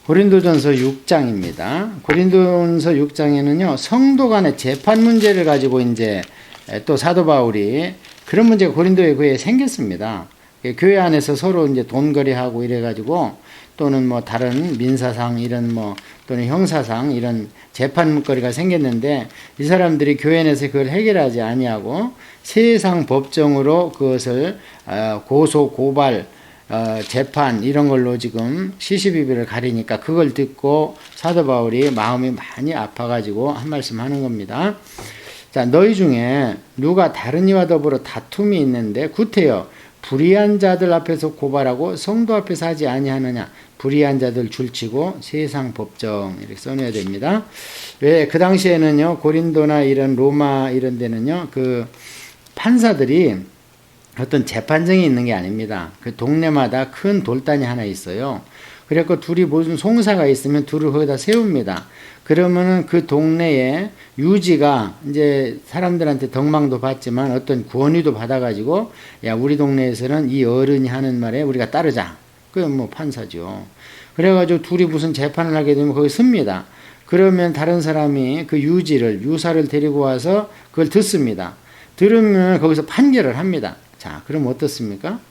고린도전서 6장입니다. 고린도전서 6장에는요, 성도 간의 재판 문제를 가지고 이제 또 사도 바울이 그런 문제가 고린도에 교회에 생겼습니다. 교회 안에서 서로 이제 돈거래하고 이래가지고 또는 뭐 다른 민사상 이런 뭐 또는 형사상 이런 재판 문거리가 생겼는데 이 사람들이 교회 내에서 그걸 해결하지 아니하고 세상 법정으로 그것을 고소, 고발, 재판 이런 걸로 지금 시시비비를 가리니까 그걸 듣고 사도 바울이 마음이 많이 아파가지고 한 말씀 하는 겁니다. 자, 너희 중에 누가 다른 이와 더불어 다툼이 있는데 구태여 불의한 자들 앞에서 고발하고 성도 앞에서 하지 아니하느냐. 불의한 자들 줄치고 세상 법정 이렇게 써놔야 됩니다. 왜 그 당시에는요, 고린도나 이런 로마 이런 데는요, 그 판사들이 어떤 재판정이 있는 게 아닙니다. 그 동네마다 큰 돌단이 하나 있어요. 그래서 둘이 무슨 송사가 있으면 둘을 거기다 세웁니다. 그러면은 그 동네에 유지가 이제 사람들한테 덕망도 받지만 어떤 권위도 받아가지고 야, 우리 동네에서는 이 어른이 하는 말에 우리가 따르자. 그게 뭐 판사죠. 그래가지고 둘이 무슨 재판을 하게 되면 거기 씁니다. 그러면 다른 사람이 그 유사를 데리고 와서 그걸 듣습니다. 들으면 거기서 판결을 합니다. 자, 그럼 어떻습니까?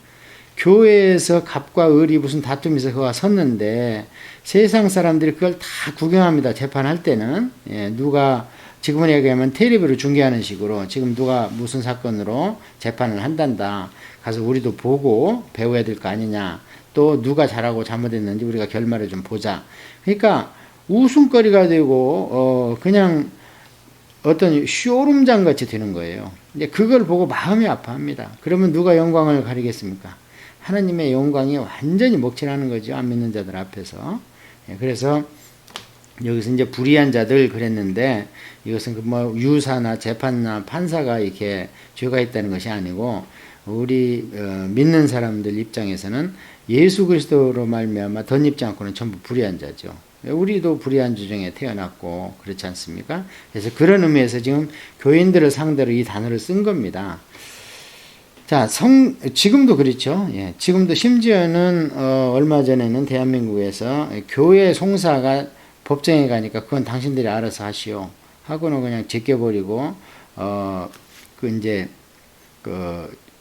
교회에서 갑과 을이 무슨 다툼이 있어서 그가 섰는데 세상 사람들이 그걸 다 구경합니다. 재판할 때는. 누가 지금은 얘기하면 텔레비로 중계하는 식으로 지금 누가 무슨 사건으로 재판을 한단다. 가서 우리도 보고 배워야 될 거 아니냐. 또 누가 잘하고 잘못했는지 우리가 결말을 좀 보자. 그러니까 웃음거리가 되고 그냥 어떤 쇼룸장 같이 되는 거예요. 이제 그걸 보고 마음이 아파합니다. 그러면 누가 영광을 가리겠습니까? 하나님의 영광이 완전히 먹칠하는 거죠. 안 믿는 자들 앞에서. 그래서 여기서 이제 불의한 자들 그랬는데 이것은 그 뭐 유사나 재판나 판사가 이렇게 죄가 있다는 것이 아니고 우리 믿는 사람들 입장에서는 예수 그리스도로 말미암아 덧입지 않고는 전부 불의한 자죠. 우리도 불의한 주중에 태어났고 그렇지 않습니까? 그래서 그런 의미에서 지금 교인들을 상대로 이 단어를 쓴 겁니다. 자, 지금도 그렇죠. 예, 지금도 심지어는 얼마 전에는 대한민국에서 교회 송사가 법정에 가니까 그건 당신들이 알아서 하시오 하고는 그냥 제껴버리고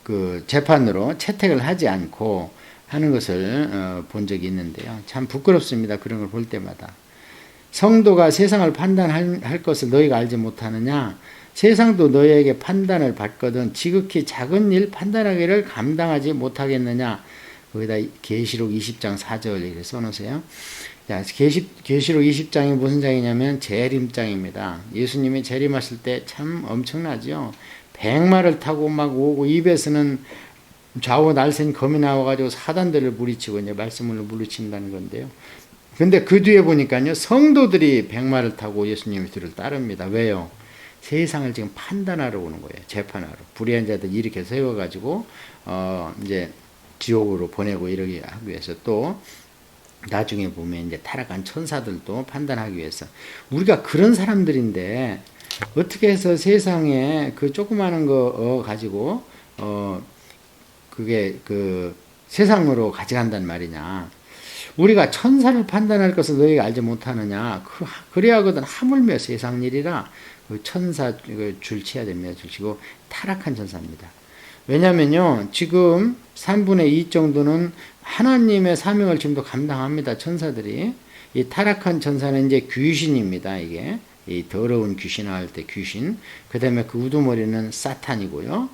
그 재판으로 채택을 하지 않고 하는 것을 본 적이 있는데요. 참 부끄럽습니다. 그런 걸 볼 때마다. 성도가 세상을 판단할 것을 너희가 알지 못하느냐? 세상도 너희에게 판단을 받거든 지극히 작은 일 판단하기를 감당하지 못하겠느냐? 거기다 계시록 20장 4절 이렇게 써놓으세요. 자, 계시록 20장이 무슨 장이냐면 재림장입니다. 예수님이 재림하실 때 참 엄청나죠. 백마를 타고 막 오고 입에서는 좌우 날쌘 검이 나와가지고 사단들을 물리치고 이제 말씀으로 물리친다는 건데요. 근데 그 뒤에 보니까요, 성도들이 백마를 타고 예수님의 뒤를 따릅니다. 왜요? 세상을 지금 판단하러 오는 거예요. 재판하러. 불의한 자들 이렇게 세워가지고, 이제 지옥으로 보내고 이러기 하기 위해서 또, 나중에 보면 이제 타락한 천사들도 판단하기 위해서. 우리가 그런 사람들인데, 어떻게 해서 세상에 그 조그마한 거 가지고, 그게 그 세상으로 가져간단 말이냐. 우리가 천사를 판단할 것을 너희가 알지 못하느냐. 그래야거든 하물며 세상 일이라 그 천사 줄치해야 됩니다. 줄치고 타락한 천사입니다. 왜냐면요, 지금 3분의 2 정도는 하나님의 사명을 지금도 감당합니다. 천사들이. 이 타락한 천사는 이제 귀신입니다. 이게. 이 더러운 귀신을 할 때 귀신. 그 다음에 그 우두머리는 사탄이고요.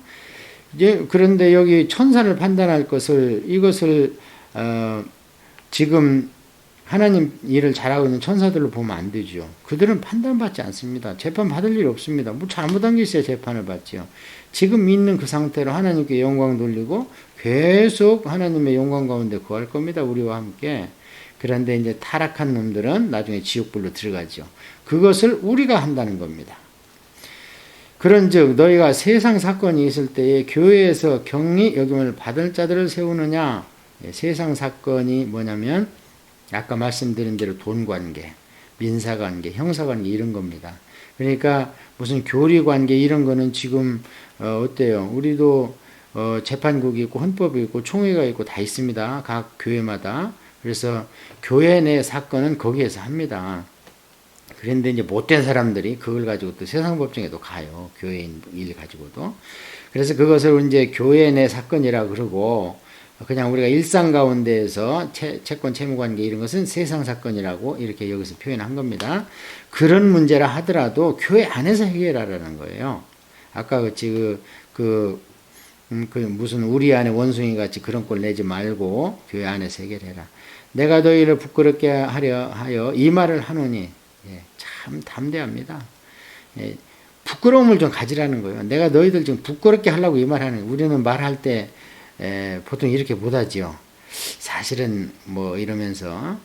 이제 그런데 여기 천사를 판단할 것을 이것을 지금 하나님 일을 잘하고 있는 천사들로 보면 안 되죠. 그들은 판단받지 않습니다. 재판 받을 일 없습니다. 뭐 잘못한 게 있어야 재판을 받죠. 지금 있는 그 상태로 하나님께 영광 돌리고 계속 하나님의 영광 가운데 구할 겁니다. 우리와 함께. 그런데 이제 타락한 놈들은 나중에 지옥불로 들어가죠. 그것을 우리가 한다는 겁니다. 그런즉 너희가 세상 사건이 있을 때에 교회에서 경리 여김을 받을 자들을 세우느냐. 세상 사건이 뭐냐면 아까 말씀드린 대로 돈관계, 민사관계, 형사관계 이런 겁니다. 그러니까 무슨 교리관계 이런 거는 지금 어때요? 우리도 재판국이 있고 헌법이 있고 총회가 있고 다 있습니다. 각 교회마다. 그래서 교회 내 사건은 거기에서 합니다. 그런데 이제 못된 사람들이 그걸 가지고 또 세상 법정에도 가요. 교회인 일 가지고도. 그래서 그것을 이제 교회 내 사건이라 그러고, 그냥 우리가 일상 가운데에서 채권 채무관계 이런 것은 세상 사건이라고 이렇게 여기서 표현한 겁니다. 그런 문제라 하더라도 교회 안에서 해결하라는 거예요. 아까 무슨 우리 안에 원숭이 같이 그런 꼴 내지 말고 교회 안에서 해결해라. 내가 너희를 부끄럽게 하려 하여 이 말을 하노니. 예, 참 담대합니다. 예, 부끄러움을 좀 가지라는 거예요. 내가 너희들 지금 부끄럽게 하려고 이 말하는 거예요. 우리는 말할 때 보통 이렇게 못하지요. 사실은 뭐 이러면서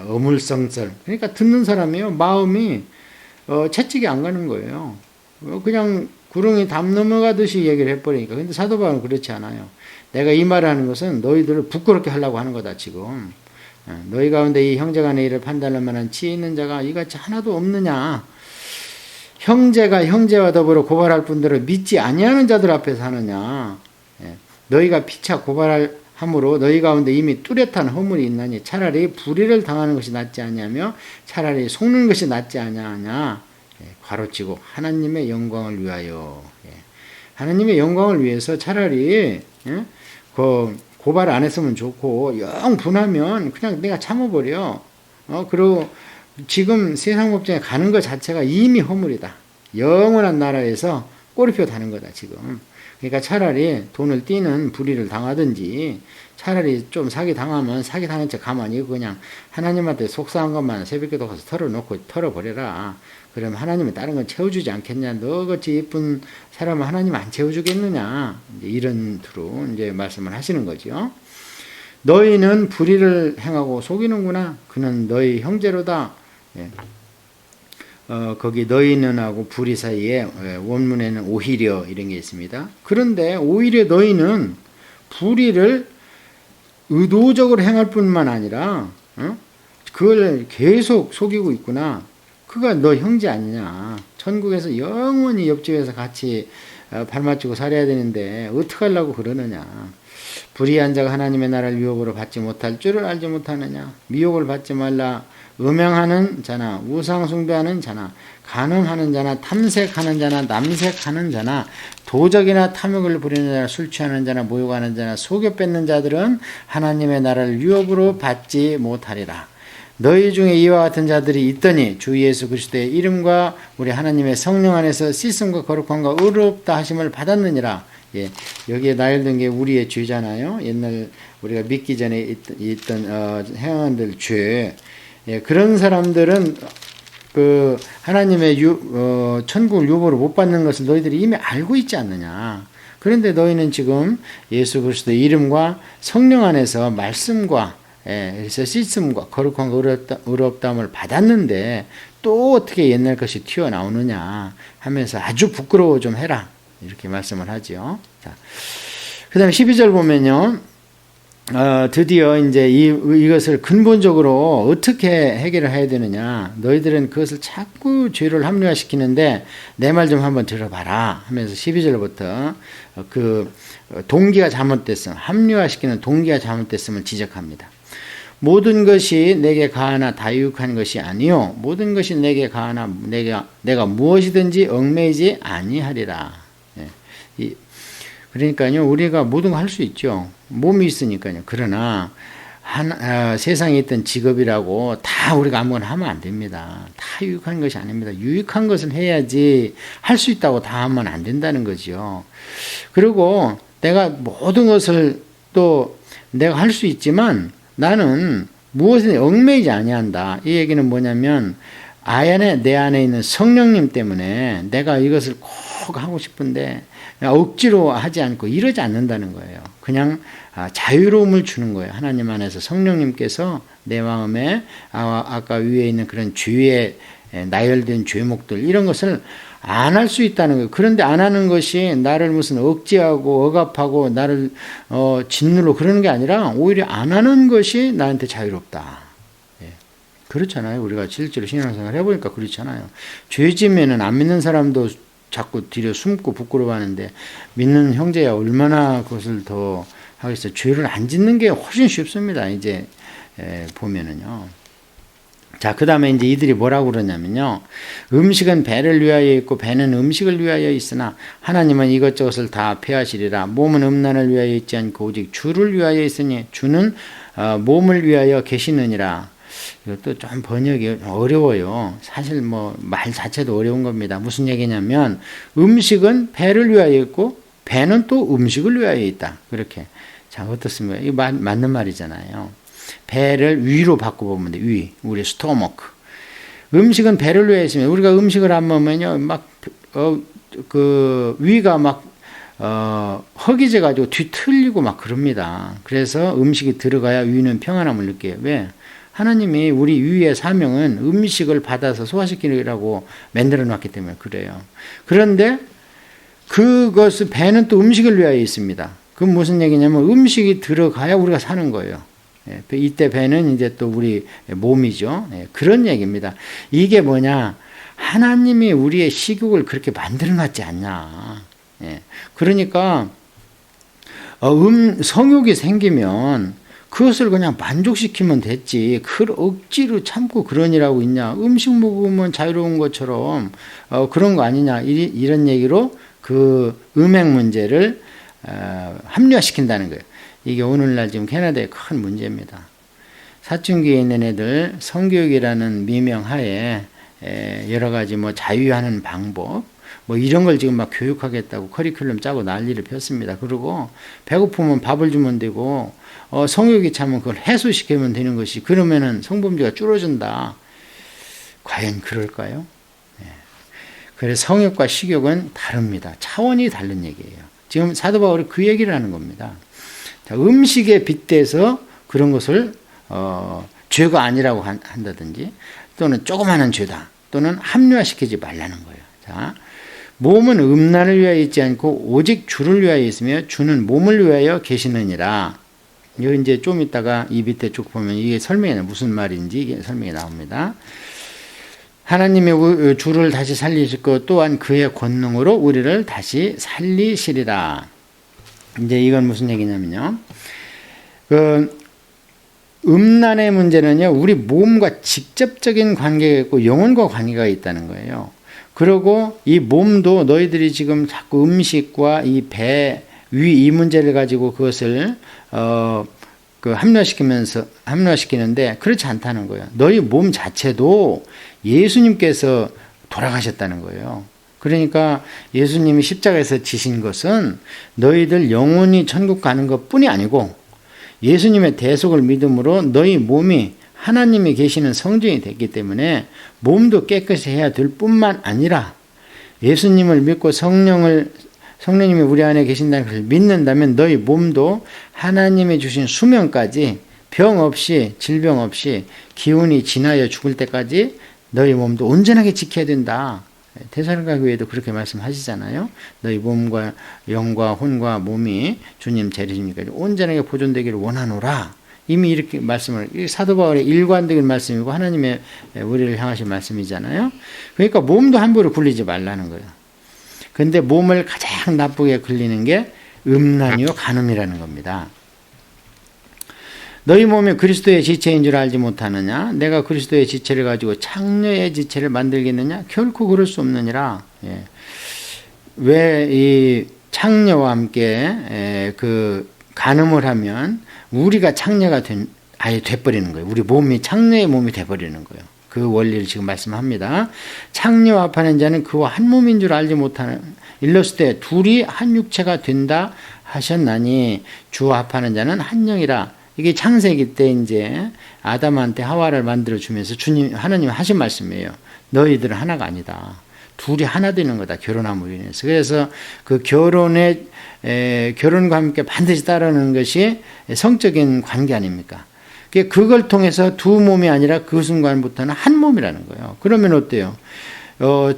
어물성설. 그러니까 듣는 사람이요. 마음이 채찍이 안 가는 거예요. 그냥 구렁이 담 넘어가듯이 얘기를 해버리니까. 근데 사도 바울은 그렇지 않아요. 내가 이 말을 하는 것은 너희들을 부끄럽게 하려고 하는 거다 지금. 너희 가운데 이 형제간의 일을 판단할 만한 지혜 있는 자가 이같이 하나도 없느냐. 형제가 형제와 더불어 고발할 분들을 믿지 아니하는 자들 앞에서 하느냐. 너희가 피차 고발함으로 너희 가운데 이미 뚜렷한 허물이 있나니 차라리 불의를 당하는 것이 낫지 아니하며 차라리 속는 것이 낫지 아니하냐. 괄호치고 하나님의 영광을 위하여. 하나님의 영광을 위해서 차라리 고발 안 했으면 좋고 영 분하면 그냥 내가 참아버려. 그리고 지금 세상 법정에 가는 것 자체가 이미 허물이다. 영원한 나라에서 꼬리표 다는 거다 지금. 그러니까 차라리 돈을 띠는 불의를 당하든지 차라리 좀 사기 당하면 사기 당한 척 가만히 그냥 하나님한테 속상한 것만 새벽기도 가서 털어놓고 털어버려라. 그러면 하나님은 다른 건 채워주지 않겠냐. 너같이 예쁜 사람은 하나님 안 채워주겠느냐. 이제 이런 투로 이제 말씀을 하시는 거죠. 너희는 불의를 행하고 속이는구나. 그는 너희 형제로다. 예. 거기 너희는 하고 불의 사이에 원문에는 오히려 이런 게 있습니다. 그런데 오히려 너희는 불의를 의도적으로 행할 뿐만 아니라 그걸 계속 속이고 있구나. 그가 너 형제 아니냐. 천국에서 영원히 옆집에서 같이 발 맞추고 살아야 되는데 어떡하려고 그러느냐. 불의한 자가 하나님의 나라를 유혹으로 받지 못할 줄을 알지 못하느냐. 미혹을 받지 말라. 음행하는 자나 우상 숭배하는 자나 간음하는 자나 탐색하는 자나 남색하는 자나 도적이나 탐욕을 부리는 자나 술 취하는 자나 모욕하는 자나 속여 뺏는 자들은 하나님의 나라를 유혹으로 받지 못하리라. 너희 중에 이와 같은 자들이 있더니 주 예수 그리스도의 이름과 우리 하나님의 성령 안에서 씻음과 거룩함과 의롭다 하심을 받았느니라. 예, 여기에 나열된 게 우리의 죄잖아요. 옛날 우리가 믿기 전에 있던 행한들 죄. 예, 그런 사람들은 그 하나님의 천국을 유보로 못 받는 것을 너희들이 이미 알고 있지 않느냐. 그런데 너희는 지금 예수 그리스도의 이름과 성령 안에서 말씀과 그래서 씻음과 거룩함과 의롭다함을 받았는데 또 어떻게 옛날 것이 튀어나오느냐 하면서 아주 부끄러워 좀 해라. 이렇게 말씀을 하죠. 자, 그 다음에 12절 보면요. 드디어 이제 이것을 근본적으로 어떻게 해결을 해야 되느냐. 너희들은 그것을 자꾸 죄를 합리화시키는데 내 말 좀 한번 들어봐라 하면서 12절부터 그 동기가 잘못됐음, 합리화시키는 동기가 잘못됐음을 지적합니다. 모든 것이 내게 가하나 다 유익한 것이 아니요 모든 것이 내게 가하나 내가 무엇이든지 얽매이지 아니하리라. 그러니까요 우리가 모든 거 할 수 있죠. 몸이 있으니까요. 그러나 세상에 있던 직업이라고 다 우리가 아무거나 하면 안 됩니다. 다 유익한 것이 아닙니다. 유익한 것은 해야지 할 수 있다고 다 하면 안 된다는 거죠. 그리고 내가 모든 것을 또 내가 할 수 있지만 나는 무엇에 얽매이지 아니한다. 이 얘기는 뭐냐면 내 안에 있는 성령님 때문에 내가 이것을 꼭 하고 싶은데 억지로 하지 않고 이러지 않는다는 거예요. 그냥 자유로움을 주는 거예요. 하나님 안에서 성령님께서 내 마음에 아까 위에 있는 그런 죄에 나열된 죄목들 이런 것을 안 할 수 있다는 거예요. 그런데 안 하는 것이 나를 무슨 억제하고 억압하고 나를 짓누르고 그러는 게 아니라 오히려 안 하는 것이 나한테 자유롭다. 예. 그렇잖아요. 우리가 실제로 신앙생활 해보니까 그렇잖아요. 죄지면은 안 믿는 사람도 자꾸 뒤로 숨고 부끄러워하는데 믿는 형제야 얼마나 그것을 더 하겠어요. 죄를 안 짓는 게 훨씬 쉽습니다. 이제 보면은요. 자, 그 다음에 이제 이들이 뭐라고 그러냐면요. 음식은 배를 위하여 있고 배는 음식을 위하여 있으나 하나님은 이것저것을 다 폐하시리라. 몸은 음란을 위하여 있지 않고 오직 주를 위하여 있으니 주는 몸을 위하여 계시느니라. 이것도 좀 번역이 어려워요. 사실 뭐 말 자체도 어려운 겁니다. 무슨 얘기냐면 음식은 배를 위하여 있고 배는 또 음식을 위하여 있다. 그렇게. 자, 어떻습니까? 이거 맞는 말이잖아요. 배를 위로 바꿔보면 돼. 위. 우리 스토머크. 음식은 배를 위해 있으면 우리가 음식을 안 먹으면요. 위가 허기져 가지고 뒤틀리고 막 그럽니다. 그래서 음식이 들어가야 위는 평안함을 느껴요. 왜? 하나님이 우리 위의 사명은 음식을 받아서 소화시키라고 만들어 놨기 때문에 그래요. 그런데 그것을 배는 또 음식을 위하여 있습니다. 그건 무슨 얘기냐면 음식이 들어가야 우리가 사는 거예요. 이때 배는 이제 또 우리 몸이죠. 그런 얘기입니다. 이게 뭐냐? 하나님이 우리의 식욕을 그렇게 만들어 놨지 않냐. 그러니까 성욕이 생기면 그것을 그냥 만족시키면 됐지. 그걸 억지로 참고 그러니라고 있냐. 음식 먹으면 자유로운 것처럼 그런 거 아니냐. 이런 얘기로 그 음행 문제를 합리화시킨다는 거예요. 이게 오늘날 지금 캐나다의 큰 문제입니다. 사춘기에 있는 애들 성교육이라는 미명하에 여러 가지 뭐 자유하는 방법 뭐 이런 걸 지금 막 교육하겠다고 커리큘럼 짜고 난리를 폈습니다. 그리고 배고프면 밥을 주면 되고 성욕이 차면 그걸 해소시키면 되는 것이 그러면은 성범죄가 줄어든다. 과연 그럴까요? 그래서 성욕과 식욕은 다릅니다. 차원이 다른 얘기예요. 지금 사도 바울이 그 얘기를 하는 겁니다. 자, 음식에 빗대서 그런 것을 죄가 아니라고 한다든지 또는 조그마한 죄다 또는 합리화시키지 말라는 거예요. 자, 몸은 음란을 위하여 있지 않고 오직 주를 위하여 있으며 주는 몸을 위하여 계시느니라. 이거 이제 좀 이따가 이 밑에 쭉 보면 이게 설명이 무슨 말인지 이게 설명이 나옵니다. 하나님의 주를 다시 살리실 것 또한 그의 권능으로 우리를 다시 살리시리라. 이제 이건 무슨 얘기냐면요. 음란의 문제는요, 우리 몸과 직접적인 관계가 있고 영혼과 관계가 있다는 거예요. 그리고 이 몸도 너희들이 지금 자꾸 음식과 이 배, 위 이 문제를 가지고 그것을 합리화시키는데 그렇지 않다는 거예요. 너희 몸 자체도 예수님께서 돌아가셨다는 거예요. 그러니까 예수님이 십자가에서 지신 것은 너희들 영혼이 천국 가는 것뿐이 아니고 예수님의 대속을 믿음으로 너희 몸이 하나님이 계시는 성전이 됐기 때문에 몸도 깨끗이 해야 될 뿐만 아니라 예수님을 믿고 성령님이 우리 안에 계신다는 것을 믿는다면 너희 몸도 하나님이 주신 수명까지 병 없이 질병 없이 기운이 지나여 죽을 때까지 너희 몸도 온전하게 지켜야 된다. 데살로니가 교회도 그렇게 말씀하시잖아요. 너희 몸과 영과 혼과 몸이 주님 재림까지 온전하게 보존되기를 원하노라. 이미 이렇게 말씀을 사도 바울의 일관적인 말씀이고 하나님의 우리를 향하신 말씀이잖아요. 그러니까 몸도 함부로 굴리지 말라는 거예요. 그런데 몸을 가장 나쁘게 굴리는 게 음란이요 간음이라는 겁니다. 너희 몸이 그리스도의 지체인 줄 알지 못하느냐? 내가 그리스도의 지체를 가지고 창녀의 지체를 만들겠느냐? 결코 그럴 수 없느니라. 왜 이 창녀와 함께 그 간음을 하면 우리가 창녀가 아예 돼버리는 거예요. 우리 몸이 창녀의 몸이 돼버리는 거예요. 그 원리를 지금 말씀합니다. 창녀와 합하는 자는 그와 한 몸인 줄 알지 못하는 일렀을 때 둘이 한 육체가 된다 하셨나니 주와 합하는 자는 한 영이라. 이게 창세기 때 이제 아담한테 하와를 만들어 주면서 하나님이 하신 말씀이에요. 너희들은 하나가 아니다. 둘이 하나 되는 거다. 결혼함으로 인해서. 그래서 그 결혼과 함께 반드시 따르는 것이 성적인 관계 아닙니까? 그걸 통해서 두 몸이 아니라 그 순간부터는 한 몸이라는 거예요. 그러면 어때요?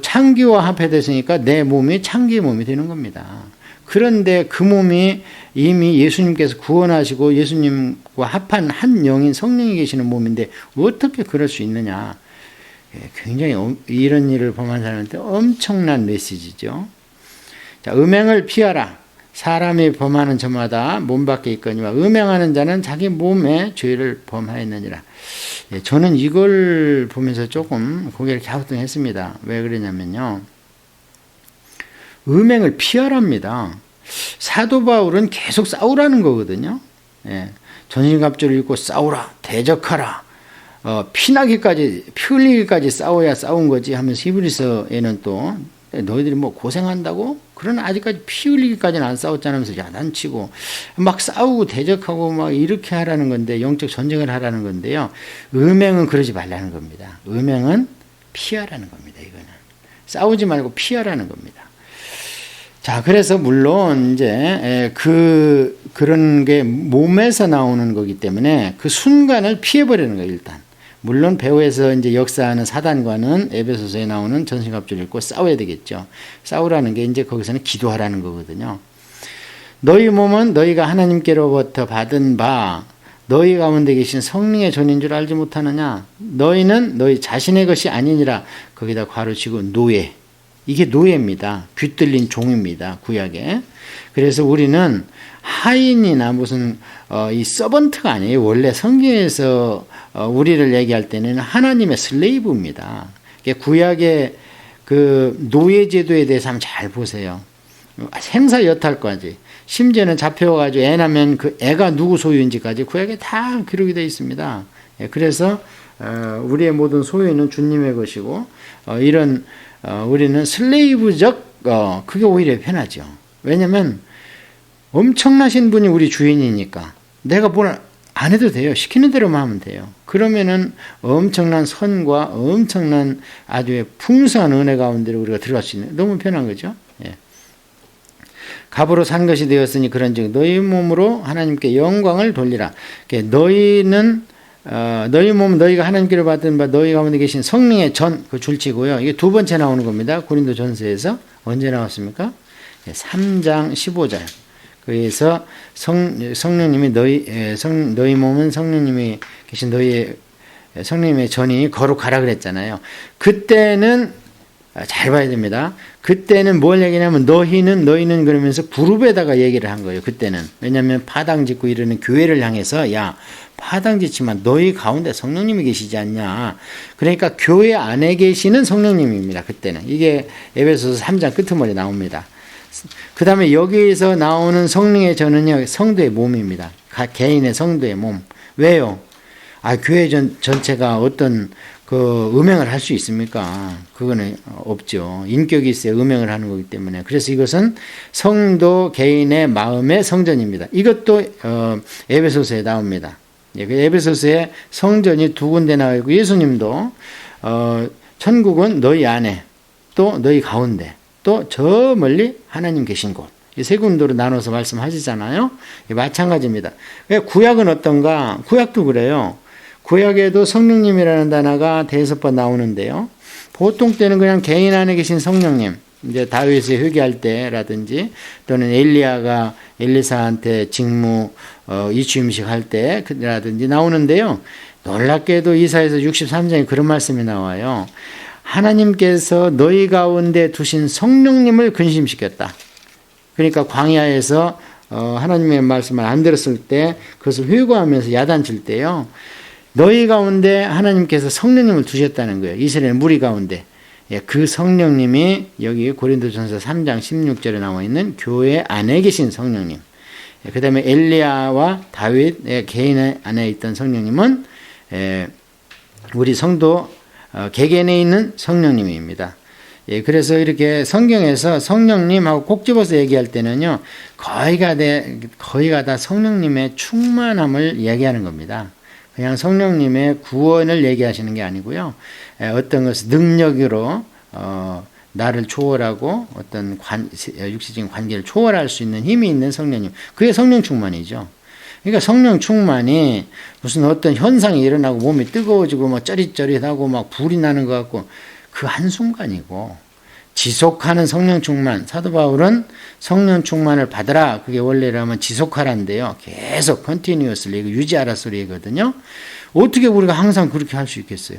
창기와 합해됐으니까 내 몸이 창기의 몸이 되는 겁니다. 그런데 그 몸이 이미 예수님께서 구원하시고 예수님과 합한 한 영인 성령이 계시는 몸인데 어떻게 그럴 수 있느냐. 굉장히 이런 일을 범한 사람한테 엄청난 메시지죠. 자, 음행을 피하라. 사람이 범하는 저마다 몸 밖에 있거니와 음행하는 자는 자기 몸에 죄를 범하였느니라. 예, 저는 이걸 보면서 조금 고개를 갸우뚱했습니다. 왜 그러냐면요. 음행을 피하랍니다. 사도 바울은 계속 싸우라는 거거든요. 예, 전신갑주를 입고 싸우라, 대적하라, 피나기까지, 피 흘리기까지 싸워야 싸운 거지 하면서 히브리서에는 또 너희들이 뭐 고생한다고? 그러나 아직까지 피 흘리기까지는 안 싸웠잖아 하면서 야단치고 막 싸우고 대적하고 막 이렇게 하라는 건데, 영적 전쟁을 하라는 건데요. 음행은 그러지 말라는 겁니다. 음행은 피하라는 겁니다. 이거는 싸우지 말고 피하라는 겁니다. 자, 그래서 물론 이제 그런 게 몸에서 나오는 거기 때문에 그 순간을 피해버리는 거예요. 일단 물론 배후에서 이제 역사하는 사단과는 에베소서에 나오는 전신갑주를 입고 싸워야 되겠죠. 싸우라는 게 이제 거기서는 기도하라는 거거든요. 너희 몸은 너희가 하나님께로부터 받은 바 너희 가운데 계신 성령의 전인 줄 알지 못하느냐. 너희는 너희 자신의 것이 아니니라. 거기다 괄호치고 노예. 이게 노예입니다. 귀뚫린 종입니다. 구약에. 그래서 우리는 하인이나 무슨 이 서번트가 아니에요. 원래 성경에서 우리를 얘기할 때는 하나님의 슬레이브입니다. 구약의 그 노예 제도에 대해서 한번 잘 보세요. 생사 여탈까지, 심지어는 잡혀가지고 애 낳으면 그 애가 누구 소유인지까지 구약에 다 기록이 되어 있습니다. 그래서 우리의 모든 소유는 주님의 것이고 이런 우리는 슬레이브적 그게 오히려 편하죠. 왜냐하면 엄청나신 분이 우리 주인이니까 내가 뭘 안 해도 돼요. 시키는 대로만 하면 돼요. 그러면은 엄청난 선과 엄청난 아주 풍성한 은혜 가운데로 우리가 들어갈 수 있는, 너무 편한 거죠. 예. 갑으로 산 것이 되었으니 그런즉 너희 몸으로 하나님께 영광을 돌리라. 너희는 너희 몸은 너희가 하나님께로 받은 바 너희 가운데 계신 성령의 전, 그 줄치고요. 이게 두 번째 나오는 겁니다. 고린도전서에서 언제 나왔습니까? 3장 15절. 그래서 성령님이 너희 몸은 성령님이 계신 너희의 성령님의 전이 거룩하라 그랬잖아요. 그때는 잘 봐야 됩니다. 그때는 뭘 얘기냐면 너희는 그러면서 그룹에다가 얘기를 한 거예요. 그때는. 왜냐하면 파당 짓고 이러는 교회를 향해서 야, 파당 짓지만 너희 가운데 성령님이 계시지 않냐. 그러니까 교회 안에 계시는 성령님입니다. 그때는. 이게 에베소서 3장 끄트머리 나옵니다. 그 다음에 여기에서 나오는 성령의 전은요, 성도의 몸입니다. 개인의 성도의 몸. 왜요? 교회 전체가 어떤 그 음행을 할 수 있습니까? 그거는 없죠. 인격이 있어야 음행을 하는 거기 때문에. 그래서 이것은 성도 개인의 마음의 성전입니다. 이것도 에베소서에 나옵니다. 에베소서에 성전이 두 군데 나와 있고, 예수님도 천국은 너희 안에, 또 너희 가운데, 또 저 멀리 하나님 계신 곳. 이 세 군데로 나눠서 말씀하시잖아요. 마찬가지입니다. 구약은 어떤가? 구약도 그래요. 구약에도 성령님이라는 단어가 대여섯 번 나오는데요. 보통 때는 그냥 개인 안에 계신 성령님, 이제 다윗이 회개할 때라든지, 또는 엘리야가 엘리사한테 직무 이추임식 할 때라든지 나오는데요. 놀랍게도 이사야서 63장에 그런 말씀이 나와요. 하나님께서 너희 가운데 두신 성령님을 근심시켰다. 그러니까 광야에서 하나님의 말씀을 안 들었을 때 그것을 회고하면서 야단칠 때요. 너희 가운데 하나님께서 성령님을 두셨다는 거예요. 이스라엘 무리 가운데. 그 성령님이 여기 고린도전서 3장 16절에 나와 있는 교회 안에 계신 성령님. 그 다음에 엘리야와 다윗의 개인 안에 있던 성령님은 우리 성도 개개인에 있는 성령님입니다. 그래서 이렇게 성경에서 성령님하고 꼭 집어서 얘기할 때는요, 거의가 다 성령님의 충만함을 얘기하는 겁니다. 그냥 성령님의 구원을 얘기하시는 게 아니고요, 어떤 것을 능력으로 나를 초월하고 어떤 육체적인 관계를 초월할 수 있는 힘이 있는 성령님, 그게 성령 충만이죠. 그러니까 성령 충만이 무슨 어떤 현상이 일어나고 몸이 뜨거워지고 막 쩌릿쩌릿하고 막 불이 나는 것 같고, 그 한순간이고, 지속하는 성령 충만. 사도 바울은 성령 충만을 받으라. 그게 원래라면 지속하라인데요. 계속 continuously 유지하라 소리거든요. 어떻게 우리가 항상 그렇게 할 수 있겠어요?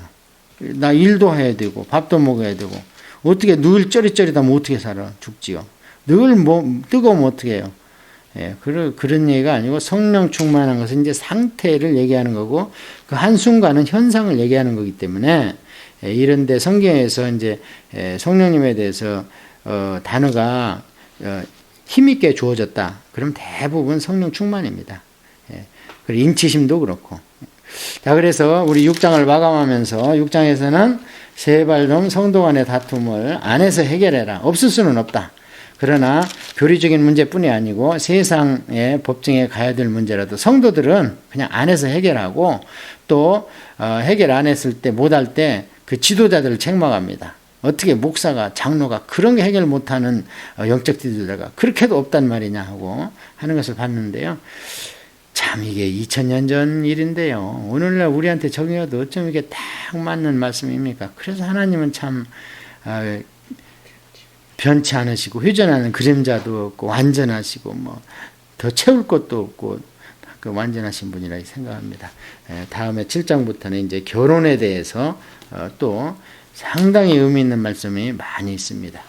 나 일도 해야 되고 밥도 먹어야 되고, 어떻게 늘 쩌릿쩌릿하면 어떻게 살아? 죽지요. 늘 뜨거우면 어떻게 해요? 예, 그런 얘기가 아니고 성령 충만한 것은 이제 상태를 얘기하는 거고 그 한순간은 현상을 얘기하는 거기 때문에 이런데 성경에서 이제 성령님에 대해서 단어가 힘있게 주어졌다. 그럼 대부분 성령 충만입니다. 그리고 인치심도 그렇고. 자, 그래서 우리 6장을 마감하면서 6장에서는 세발동 성도 간의 다툼을 안에서 해결해라. 없을 수는 없다. 그러나 교리적인 문제뿐이 아니고 세상의 법정에 가야 될 문제라도 성도들은 그냥 안에서 해결하고 또 해결 안 했을 때 못할 때 그 지도자들을 책망합니다. 어떻게 목사가 장로가 그런 게 해결 못하는 영적 지도자가 그렇게도 없단 말이냐 하고 하는 것을 봤는데요. 참 이게 2000년 전 일인데요. 오늘날 우리한테 적용해도 어쩜 이게 딱 맞는 말씀입니까? 그래서 하나님은 참 변치 않으시고 회전하는 그림자도 없고 완전하시고 뭐 더 채울 것도 없고 그 완전하신 분이라 생각합니다. 다음에 7장부터는 이제 결혼에 대해서 또 상당히 의미 있는 말씀이 많이 있습니다.